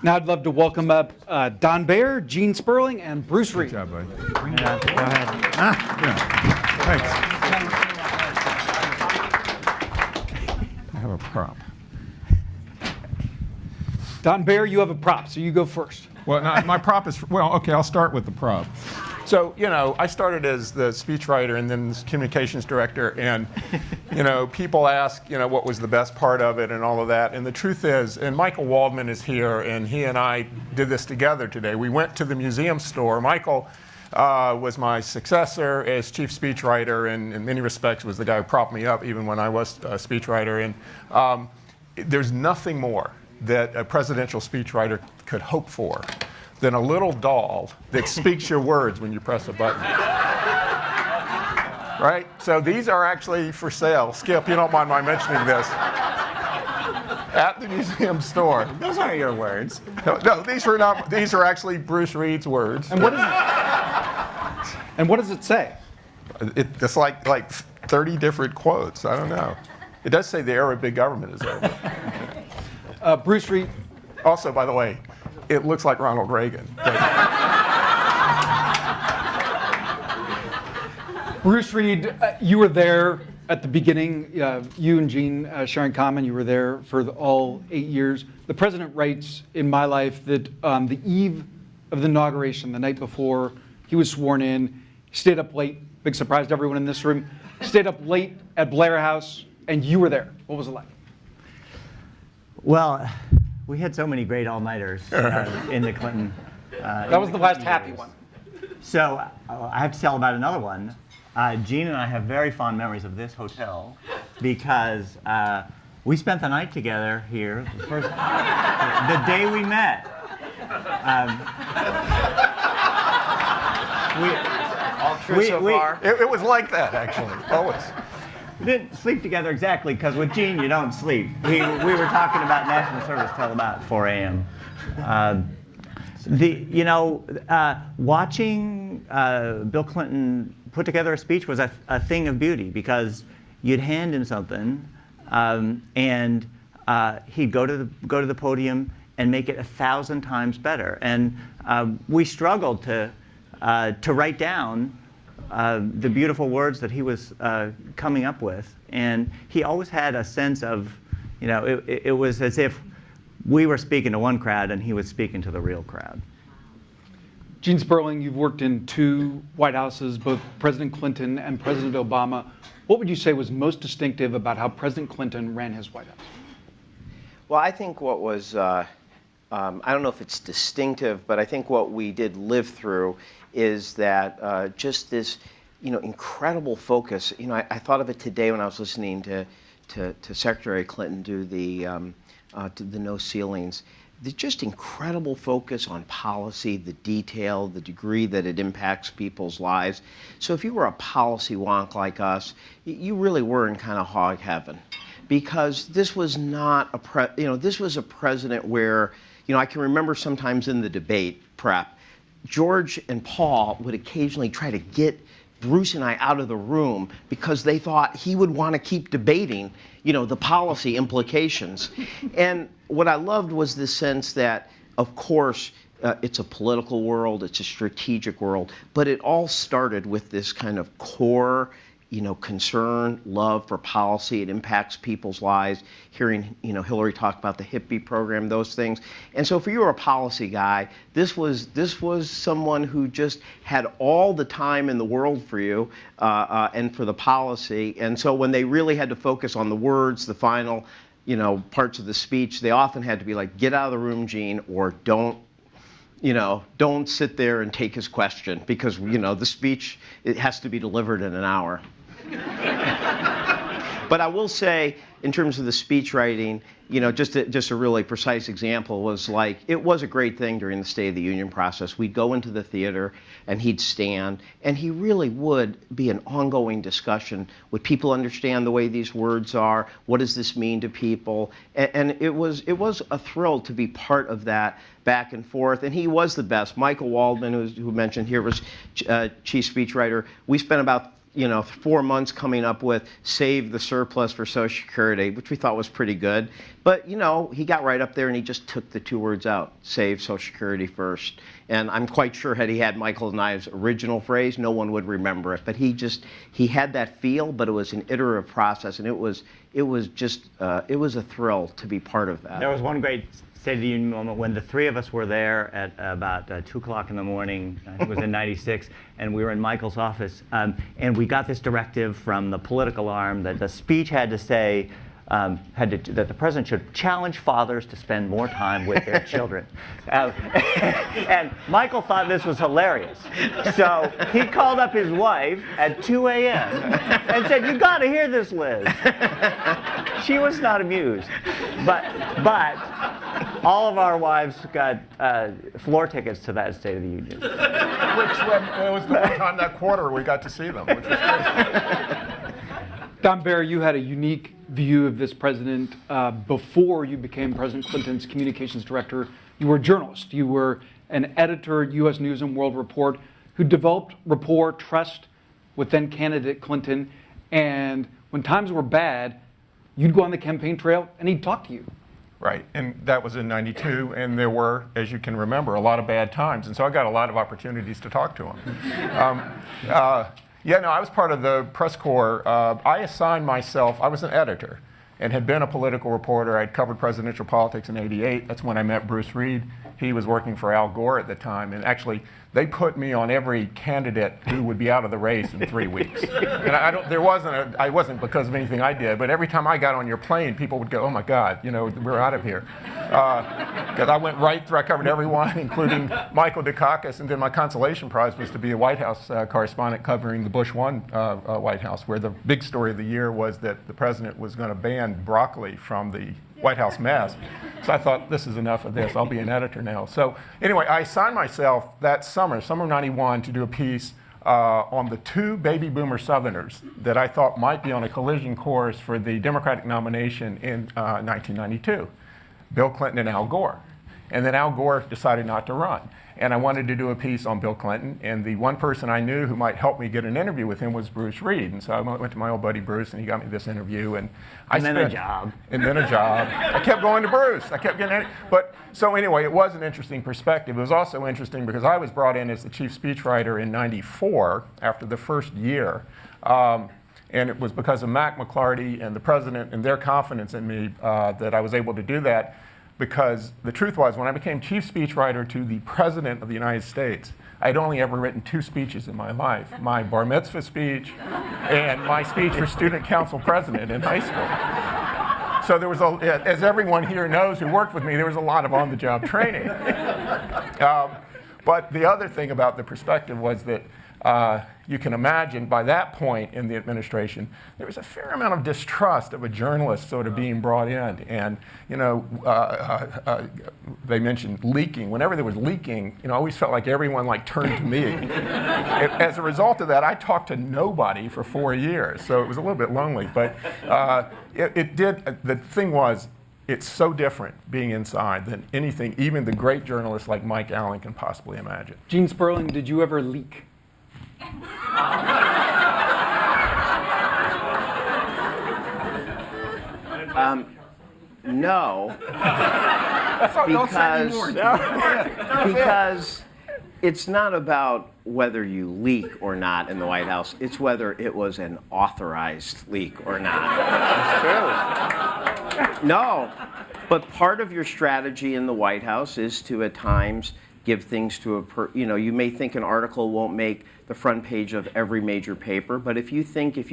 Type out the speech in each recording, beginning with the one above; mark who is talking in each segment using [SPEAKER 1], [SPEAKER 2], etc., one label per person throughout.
[SPEAKER 1] Now I'd love to welcome up Don Baer, Gene Sperling, and Bruce Reed.
[SPEAKER 2] Good job, buddy.
[SPEAKER 3] Yeah, go ahead.
[SPEAKER 2] Thanks. I have a prop.
[SPEAKER 1] Don Baer, you have a prop, so you go first.
[SPEAKER 2] Well, my prop is, okay, I'll start with the prop. So, I started as the speechwriter and then the communications director, and, people ask, what was the best part of it and all of that. And the truth is, and Michael Waldman is here, and he and I did this together today. We went to the museum store. Michael was my successor as chief speechwriter, and in many respects was the guy who propped me up even when I was a speechwriter. And there's nothing more that a presidential speechwriter could hope for than a little doll that speaks your words when you press a button. Right? So these are actually for sale. Skip, you don't mind my mentioning this. At the museum store.
[SPEAKER 3] Those aren't your words.
[SPEAKER 2] No, these are not. These are actually Bruce Reed's words.
[SPEAKER 1] And what does it say?
[SPEAKER 2] It's like 30 different quotes. I don't know. It does say the era of big government is over.
[SPEAKER 1] Bruce Reed.
[SPEAKER 2] Also, by the way, it looks like Ronald Reagan.
[SPEAKER 1] Bruce Reed, you were there at the beginning. You and Gene sharing common. You were there for all 8 years. The president writes in my life that on the eve of the inauguration, the night before he was sworn in, he stayed up late. Big surprise to everyone in this room. Stayed up late at Blair House, and you were there. What was it like?
[SPEAKER 3] Well, we had so many great all-nighters in the Clinton.
[SPEAKER 1] That was the last happy one.
[SPEAKER 3] So I have to tell about another one. Gene and I have very fond memories of this hotel because we spent the night together here. The day we met.
[SPEAKER 4] All true so far.
[SPEAKER 2] It was like that, actually, always.
[SPEAKER 3] We didn't sleep together exactly because with Gene you don't sleep. We were talking about national service till about 4 a.m. Watching Bill Clinton put together a speech was a thing of beauty because you'd hand him something and he'd go to the podium and make it 1,000 times better. And we struggled to write down the beautiful words that he was coming up with. And he always had a sense of, it was as if we were speaking to one crowd and he was speaking to the real crowd.
[SPEAKER 1] Gene Sperling, you've worked in 2 White Houses, both President Clinton and President Obama. What would you say was most distinctive about how President Clinton ran his White House?
[SPEAKER 4] Well, I think what was, I don't know if it's distinctive, but I think what we did live through is that just this, incredible focus. I thought of it today when I was listening to Secretary Clinton do the no ceilings. The just incredible focus on policy, the detail, the degree that it impacts people's lives. So if you were a policy wonk like us, you really were in kind of hog heaven, because this was not this was a president where, I can remember sometimes in the debate prep, George and Paul would occasionally try to get Bruce and I out of the room because they thought he would want to keep debating, the policy implications. And what I loved was this sense that, of course, it's a political world, it's a strategic world, but it all started with this kind of core, concern, love for policy. It impacts people's lives. Hearing, Hillary talk about the hippie program, those things. And so if you were a policy guy, this was someone who just had all the time in the world for you and for the policy. And so when they really had to focus on the words, the final, parts of the speech, they often had to be like, get out of the room, Gene, or don't sit there and take his question, because, the speech, it has to be delivered in an hour. But I will say, in terms of the speech writing, just a really precise example was like, it was a great thing during the State of the Union process. We'd go into the theater and he'd stand, and he really would be an ongoing discussion. Would people understand the way these words are? What does this mean to people? And it was a thrill to be part of that back and forth. And he was the best. Michael Waldman, who mentioned here, was chief speechwriter. We spent about 4 months coming up with save the surplus for Social Security, which we thought was pretty good. But, he got right up there and he just took the 2 words out, save Social Security first. And I'm quite sure had he had Michael and I's original phrase, no one would remember it. But he had that feel, but it was an iterative process, and it was a thrill to be part of that.
[SPEAKER 3] There was one great State of the Union moment when the 3 of us were there at about 2 o'clock in the morning. I think it was in '96, and we were in Michael's office, and we got this directive from the political arm that the speech had to say that the president should challenge fathers to spend more time with their children. And Michael thought this was hilarious. So he called up his wife at 2 a.m. and said, "You got to hear this, Liz." She was not amused. But all of our wives got floor tickets to that State of the Union.
[SPEAKER 2] Which it was the one time that quarter we got to see them, which was great.
[SPEAKER 1] Don Baer, you had a unique view of this president before you became President Clinton's communications director. You were a journalist. You were an editor at U.S. News and World Report who developed rapport, trust with then candidate Clinton. And when times were bad, you'd go on the campaign trail and he'd talk to you.
[SPEAKER 2] Right, and that was in '92, and there were, as you can remember, a lot of bad times, and so I got a lot of opportunities to talk to him. I was part of the press corps. I assigned myself, I was an editor and had been a political reporter. I'd covered presidential politics in '88. That's when I met Bruce Reed. He was working for Al Gore at the time, and actually they put me on every candidate who would be out of the race in 3 weeks. And I wasn't because of anything I did, but every time I got on your plane, people would go, "Oh my God, we're out of here." Because I went right through, I covered everyone, including Michael Dukakis, and then my consolation prize was to be a White House correspondent covering the Bush 1 White House, where the big story of the year was that the president was going to ban broccoli from the White House mess. So I thought, this is enough of this. I'll be an editor now. So anyway, I assigned myself that summer '91, to do a piece on the 2 baby boomer Southerners that I thought might be on a collision course for the Democratic nomination in 1992, Bill Clinton and Al Gore. And then Al Gore decided not to run. And I wanted to do a piece on Bill Clinton, and the one person I knew who might help me get an interview with him was Bruce Reed. And so I went to my old buddy Bruce, and he got me this interview. And then a job. I kept going to Bruce. I kept getting But so anyway, it was an interesting perspective. It was also interesting because I was brought in as the chief speechwriter in '94 after the first year. And it was because of Mac McLarty and the president and their confidence in me that I was able to do that. Because the truth was, when I became chief speechwriter to the President of the United States, I'd only ever written 2 speeches in my life, my bar mitzvah speech and my speech for student council president in high school. So there was, as everyone here knows who worked with me, there was a lot of on-the-job training. But the other thing about the perspective was that you can imagine by that point in the administration, there was a fair amount of distrust of a journalist sort of being brought in. And, they mentioned leaking. Whenever there was leaking, I always felt like everyone turned to me. As a result of that, I talked to nobody for 4 years. So it was a little bit lonely. But the thing was, it's so different being inside than anything even the great journalists like Mike Allen can possibly imagine.
[SPEAKER 1] Gene Sperling, did you ever leak?
[SPEAKER 4] No, because it's not about whether you leak or not in the White House. It's whether it was an authorized leak or not. That's true. No, but part of your strategy in the White House is to at times give things to you may think an article won't make the front page of every major paper, but if you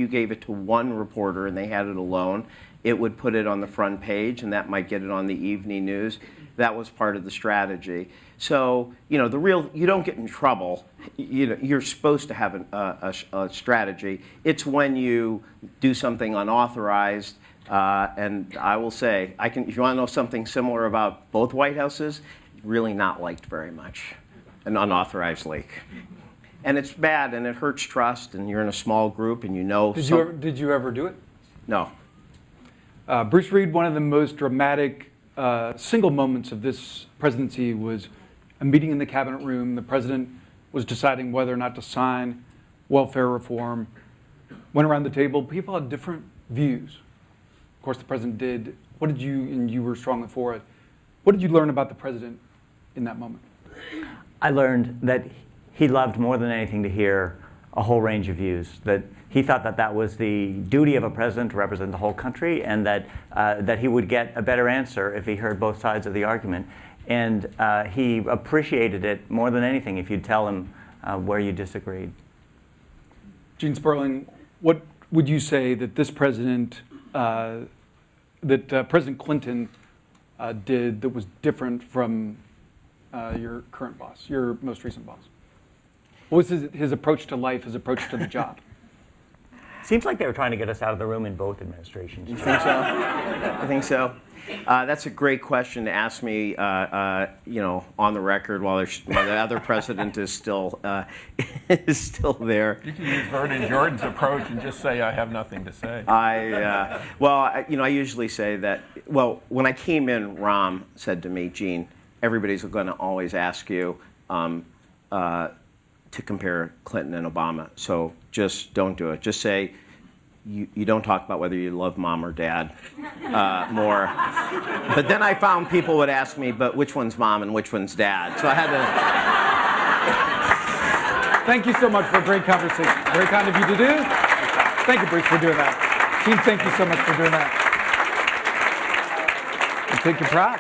[SPEAKER 4] gave it to one reporter and they had it alone, it would put it on the front page, and that might get it on the evening news. That was part of the strategy. So, you don't get in trouble. You're supposed to have a strategy. It's when you do something unauthorized. And I will say, if you want to know something similar about both White Houses, really not liked very much, an unauthorized leak. And it's bad, and it hurts trust, and you're in a small group, and
[SPEAKER 1] Did you ever do it?
[SPEAKER 4] No.
[SPEAKER 1] Bruce Reed, one of the most dramatic single moments of this presidency was a meeting in the cabinet room. The president was deciding whether or not to sign welfare reform. went around the table. People had different views. Of course, the president did. What did you, and you were strongly for it, what did you learn about the president in that moment?
[SPEAKER 3] I learned that he loved more than anything to hear a whole range of views, that he thought that that was the duty of a president to represent the whole country, and that, that he would get a better answer if he heard both sides of the argument. And he appreciated it more than anything if you'd tell him where you disagreed.
[SPEAKER 1] Gene Sperling, what would you say that this president, President Clinton did that was different from your current boss, your most recent boss? What was his approach to life, his approach to the job?
[SPEAKER 3] Seems like they were trying to get us out of the room in both administrations.
[SPEAKER 4] You think so? I think so. That's a great question to ask me, on the record while the other president is still there.
[SPEAKER 2] You can use Vernon Jordan's approach and just say, I have nothing to say.
[SPEAKER 4] I usually say that, when I came in, Rahm said to me, Gene, everybody's going to always ask you to compare Clinton and Obama. So just don't do it. Just say you don't talk about whether you love mom or dad more. But then I found people would ask me, but which one's mom and which one's dad? So I had to.
[SPEAKER 1] Thank you so much for a great conversation. Very kind of you to do. Thank you, Bruce, for doing that. Gene, thank you so much for doing that. And take your pride.